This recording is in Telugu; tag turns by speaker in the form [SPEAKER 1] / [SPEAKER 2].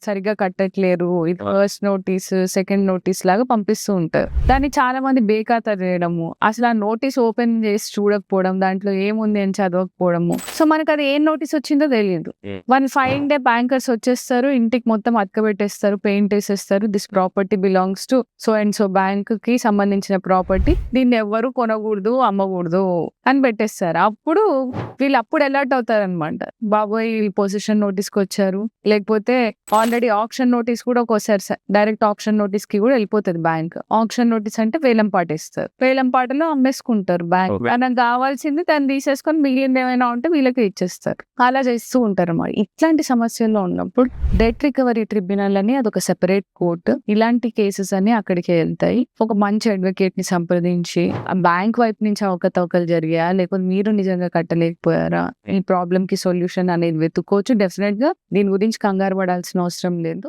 [SPEAKER 1] సరిగ్గా కట్టట్లేరు. ఇది ఫస్ట్ నోటీస్, సెకండ్ నోటీస్ లాగా పంపిస్తూ ఉంటారు. దాన్ని చాలా మంది బేఖాతరు చేయడము. అసలు ఆ నోటీస్ ఓపెన్ చేసి చూడకపోవడం, దాంట్లో ఏముంది అని చదవకపోవడము. సో మనకది ఏం నోటీస్ వచ్చిందో తెలీదు. వన్ ఫైన్ డే బ్యాంకర్స్ వచ్చేస్తారు. ఇంటికి మొత్తం అతకబెట్టేస్తారు. పెయింట్ ఏసేస్తారు. This property belongs to so and so bank కి సంబంధించిన ప్రాపర్టీ. దీన్ని ఎవ్వరు కొనకూడదు, అమ్మకూడదు అని పెట్టేస్తారు. అప్పుడు వీళ్ళు అప్పుడు అలర్ట్ అవుతారనమాట. బాబోయ్ వీళ్ళు పొజిషన్ నోటీస్ కి వచ్చారు. లేకపోతే ఆల్రెడీ ఆప్షన్ నోటీస్ కూడా ఒక్కోసారి డైరెక్ట్ ఆప్షన్ నోటీస్ కి కూడా వెళ్ళిపోతుంది బ్యాంక్. ఆప్షన్ నోటీస్ అంటే వేలం పాట ఇస్తారు. వేలం పాటలో అమ్మేసుకుంటారు బ్యాంక్. మనకు కావాల్సింది దాన్ని తీసేసుకొని మిగిలింది ఏమైనా ఉంటే వీళ్ళకి ఇచ్చేస్తారు. అలా చేస్తూ ఉంటారు అన్నమాట. ఇట్లాంటి సమస్యల్లో ఉన్నప్పుడు డెట్ రికవరీ ట్రిబ్యునల్ అని అదొక సెపరేట్ కోర్టు. ఇలాంటి కేసెస్ అని అక్కడికి వెళ్తాయి. ఒక మంచి అడ్వకేట్ ని సంప్రదించి ఆ బ్యాంక్ వైపు నుంచి అవకతవకలు జరిగాయా, లేకపోతే మీరు నిజంగా కట్టలేకపోయారా, ఈ ప్రాబ్లం కి సొల్యూషన్ అనేది వెతుక్కోవచ్చు. డెఫినెట్ గా దీని గురించి కంగారు పడాల్సిన అవసరం లేదు.